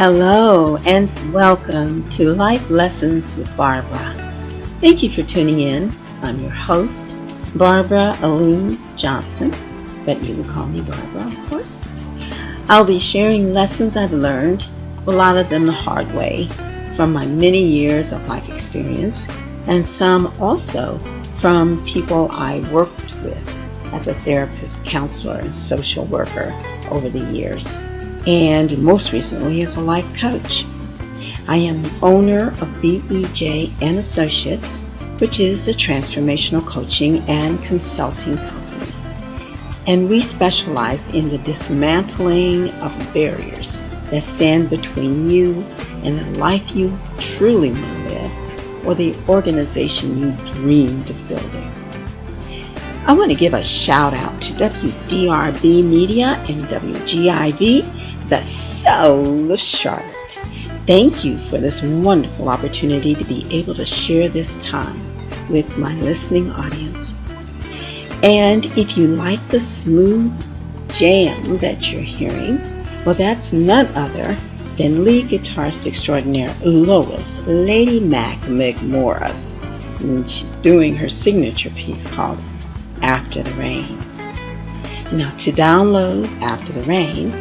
Hello and welcome to Life Lessons with Barbara. Thank you for tuning in. I'm your host, Barbara Aline Johnson, but you can call me Barbara, of course. I'll be sharing lessons I've learned, a lot of them the hard way, from my many years of life experience, and some also from people I worked with as a therapist, counselor, and social worker over the years, and most recently as a life coach. I am the owner of BEJ Associates, which is a transformational coaching and consulting company. And we specialize in the dismantling of barriers that stand between you and the life you truly want to live, or the organization you dreamed of building. I want to give a shout out to Wdrb Media and WGIV, the Soul of Charlotte. Thank you for this wonderful opportunity to be able to share this time with my listening audience. And if you like the smooth jam that you're hearing, well, that's none other than lead guitarist extraordinaire Lois Lady Mac McMorris. And she's doing her signature piece called After the Rain. Now, to download After the Rain,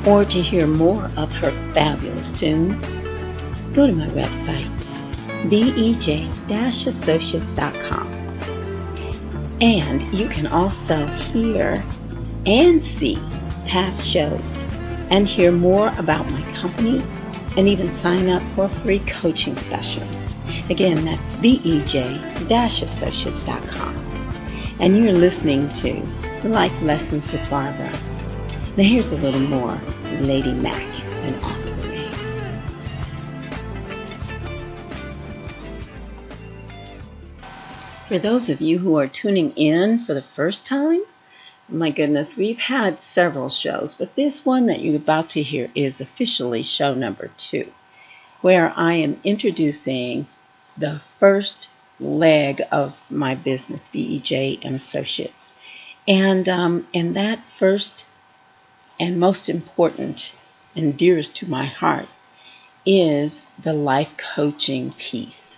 or to hear more of her fabulous tunes, go to my website, BEJ-Associates.com. And you can also hear and see past shows and hear more about my company and even sign up for a free coaching session. Again, that's BEJ-Associates.com. And you're listening to Life Lessons with Barbara. Now here's a little more Lady Mac and After the Rain. For those of you who are tuning in for the first time, my goodness, we've had several shows, but this one that you're about to hear is officially show number 2, where I am introducing the first leg of my business, BEJ Associates. And that first and most important and dearest to my heart is the life coaching piece.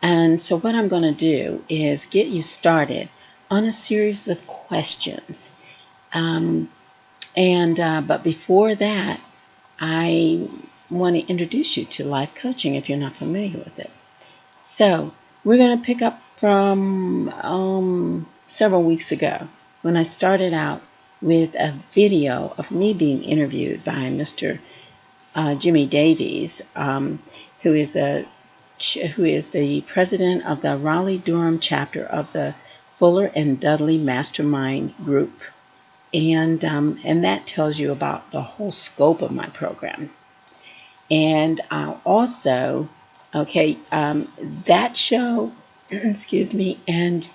And so what I'm going to do is get you started on a series of questions. But before that, I want to introduce you to life coaching if you're not familiar with it. So we're going to pick up from several weeks ago when I started out with a video of me being interviewed by Mr. Jimmy Davies, who is the president of the Raleigh-Durham chapter of the Fuller and Dudley Mastermind Group. And that tells you about the whole scope of my program. And I'll also, that show, excuse me, and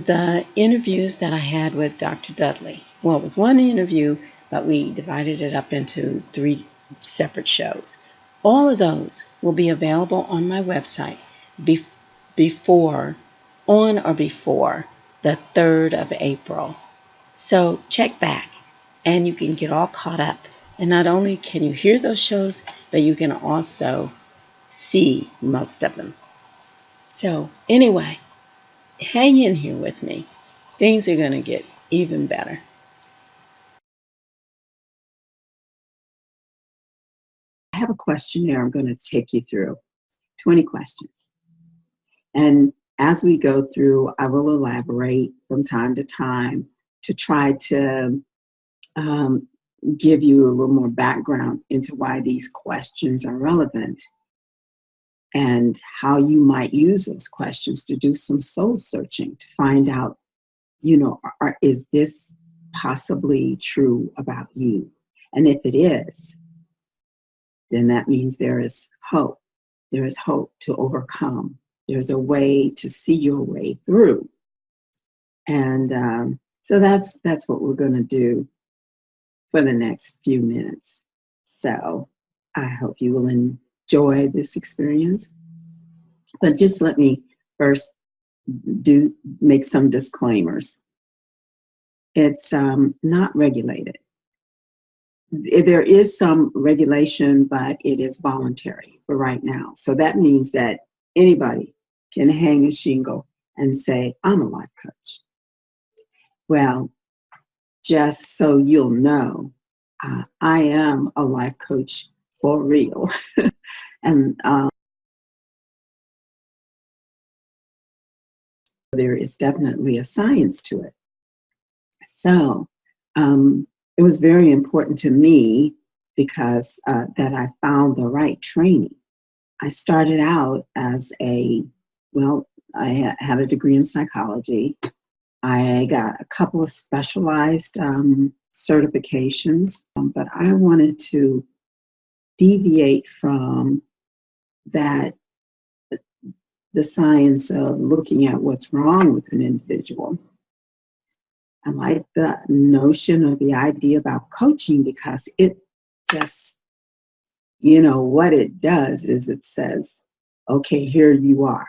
the interviews that I had with Dr. Dudley. Well, it was one interview, but we divided it up into 3 separate shows. All of those will be available on my website on or before the 3rd of April. So check back and you can get all caught up. And not only can you hear those shows, but you can also see most of them. So anyway, hang in here with me. Things are going to get even better. I have a questionnaire I'm going to take you through, 20 questions. And as we go through, I will elaborate from time to time to try to give you a little more background into why these questions are relevant and how you might use those questions to do some soul searching to find out, is this possibly true about you? And if it is, then that means there is hope. There is hope to overcome. There's a way to see your way through. And so that's what we're going to do for the next few minutes. So I hope you will enjoy this experience. But just let me first make some disclaimers. It's not regulated. there is some regulation, but it is voluntary for right now. So that means that anybody can hang a shingle and say, I'm a life coach. Well, just so you'll know, I am a life coach for real. And there is definitely a science to it. So it was very important to me because that I found the right training. I started out as I had a degree in psychology. I got a couple of specialized certifications, but I wanted to deviate from that, the science of looking at what's wrong with an individual. I like the notion or the idea about coaching because it just, what it does is it says, okay, here you are,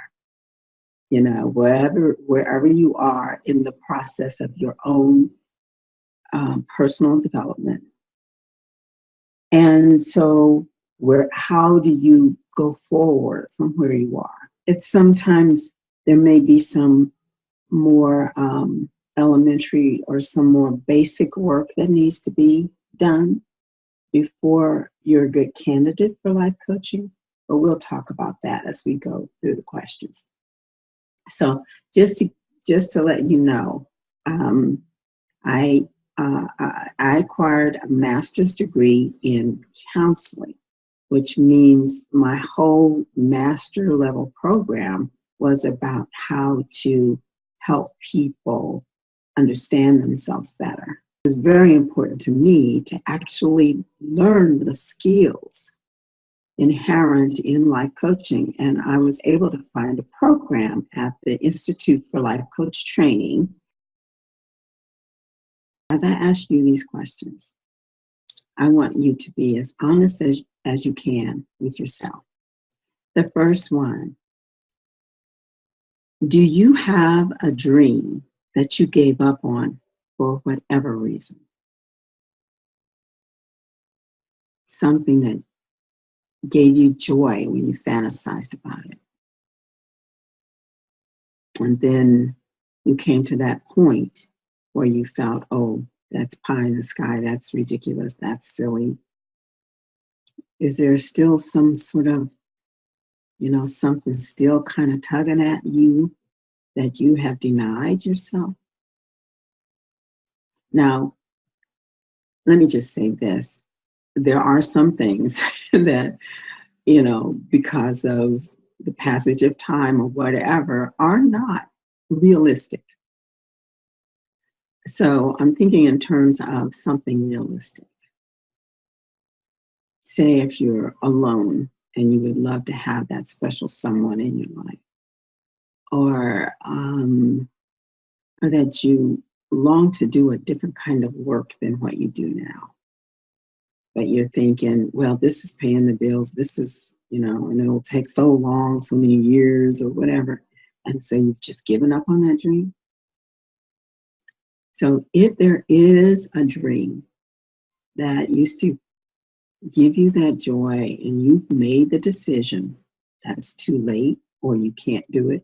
wherever you are in the process of your own personal development. And so how do you go forward from where you are? It's sometimes there may be some more elementary or some more basic work that needs to be done before you're a good candidate for life coaching, but we'll talk about that as we go through the questions. So just to let you know, I acquired a master's degree in counseling, which means my whole master level program was about how to help people understand themselves better. It was very important to me to actually learn the skills inherent in life coaching. And I was able to find a program at the Institute for Life Coach Training. As I ask you these questions, I want you to be as honest as you can with yourself. The first one, do you have a dream that you gave up on for whatever reason? Something that gave you joy when you fantasized about it. And then you came to that point where you felt, oh, that's pie in the sky, that's ridiculous, that's silly. Is there still some sort of, something still kind of tugging at you that you have denied yourself? Now, let me just say this. There are some things that, because of the passage of time or whatever, are not realistic. So I'm thinking in terms of something realistic. Say if you're alone and you would love to have that special someone in your life, or that you long to do a different kind of work than what you do now. But you're thinking, well, this is paying the bills. This is, and it'll take so long, so many years or whatever. And so you've just given up on that dream. So if there is a dream that used to give you that joy and you've made the decision that it's too late or you can't do it,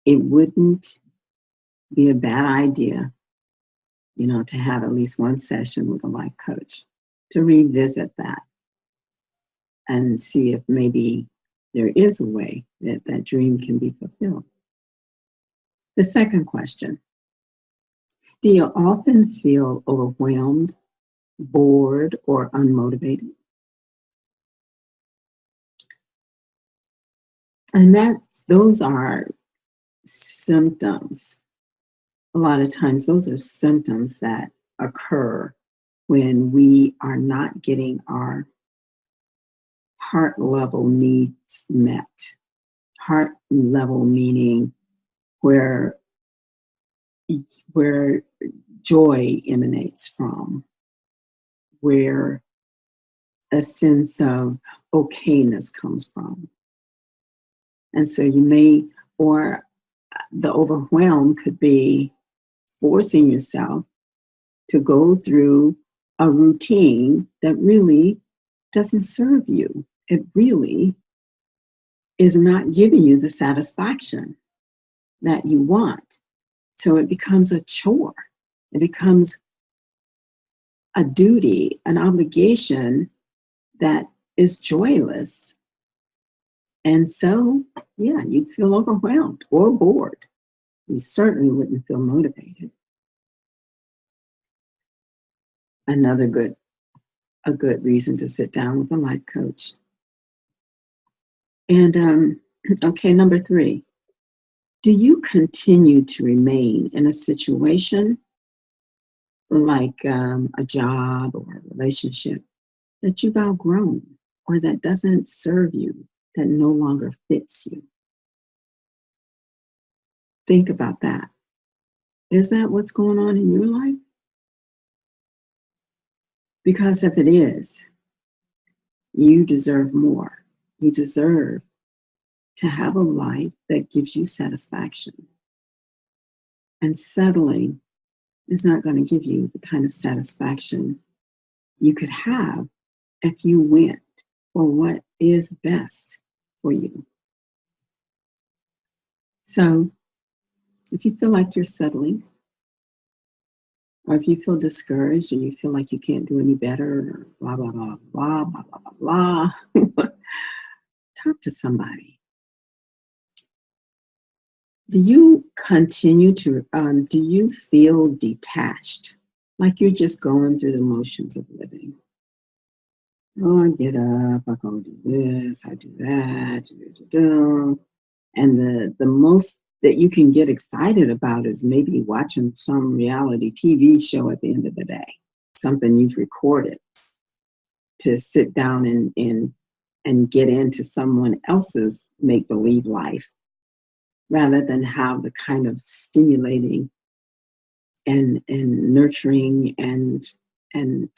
it wouldn't be a bad idea, to have at least one session with a life coach to revisit that and see if maybe there is a way that that dream can be fulfilled. The second question, do you often feel overwhelmed, bored, or unmotivated? And those are symptoms. A lot of times those are symptoms that occur when we are not getting our heart level needs met. Heart level meaning where joy emanates from, where a sense of okayness comes from. And so or the overwhelm could be forcing yourself to go through a routine that really doesn't serve you. It really is not giving you the satisfaction that you want. So it becomes a chore. It becomes a duty, an obligation that is joyless. And so, yeah, you'd feel overwhelmed or bored. You certainly wouldn't feel motivated. A good reason to sit down with a life coach. And okay, number 3, do you continue to remain in a situation like a job or a relationship that you've outgrown or that doesn't serve you, that no longer fits you? Think about that. Is that what's going on in your life? Because if it is, you deserve more. You deserve to have a life that gives you satisfaction. And settling is not going to give you the kind of satisfaction you could have if you went for what is best for you. So if you feel like you're settling, or if you feel discouraged and you feel like you can't do any better, or blah, blah, blah, blah, blah, blah, blah, blah, talk to somebody. Do you continue to, do you feel detached? Like you're just going through the motions of living? Oh, I get up, I go do this, I do that, and the most that you can get excited about is maybe watching some reality TV show at the end of the day, something you've recorded to sit down and get into someone else's make-believe life, rather than have the kind of stimulating and nurturing and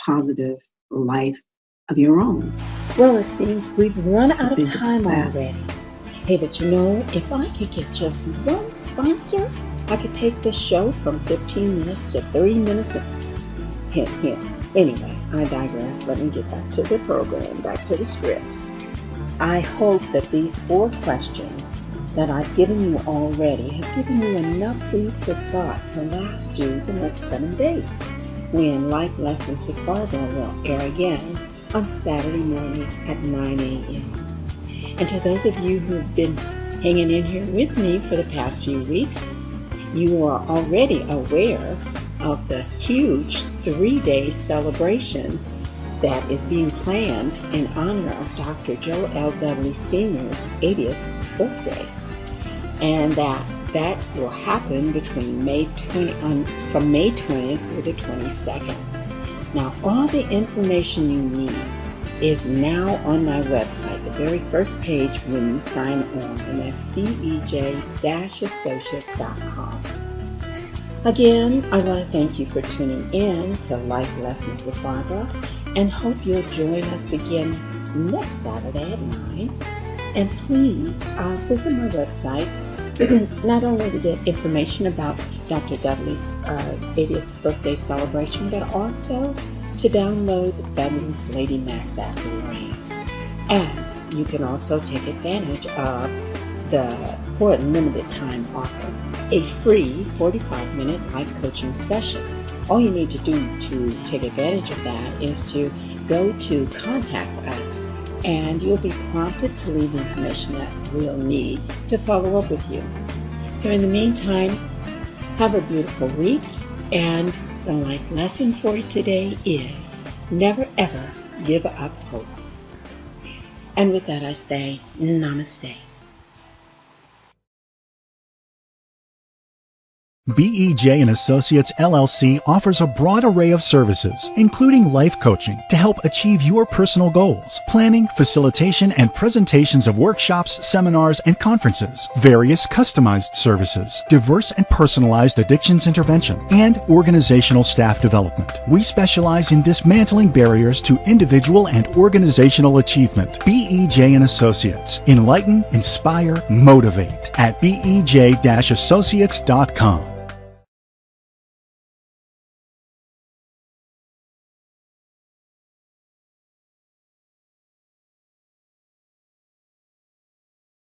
positive life of your own. Well, it seems we've run out of time already. Hey, but you know, if I could get just one sponsor, I could take this show from 15 minutes to 30 minutes. Hint. Anyway, I digress. Let me get back to the program, back to the script. I hope that these 4 questions that I've given you already have given you enough food for thought to last you the next 7 days, when Life Lessons with Barbara will air again on Saturday morning at 9 a.m. And to those of you who've been hanging in here with me for the past few weeks, you are already aware of the huge 3-day celebration that is being planned in honor of Dr. Joe L. Dudley Sr.'s 80th birthday. And that will happen between from May 20th through the 22nd. Now, all the information you need is now on my website, the very first page when you sign on, and that's BEJ Associates.com. Again, I want to thank you for tuning in to Life Lessons with Barbara, and hope you'll join us again next Saturday at 9. And please visit my website, not only to get information about Dr. Dudley's 80th birthday celebration, but also to download the Fabulous Lady Max app for your hand. And you can also take advantage of for a limited time offer, a free 45-minute life coaching session. All you need to do to take advantage of that is to go to Contact Us, and you'll be prompted to leave information that we'll need to follow up with you. So in the meantime, have a beautiful week, and the life lesson for you today is never ever give up hope. And with that I say, namaste. BEJ Associates LLC offers a broad array of services, including life coaching, to help achieve your personal goals, planning, facilitation, and presentations of workshops, seminars, and conferences, various customized services, diverse and personalized addictions intervention, and organizational staff development. We specialize in dismantling barriers to individual and organizational achievement. BEJ Associates. Enlighten, inspire, motivate at BEJ-Associates.com.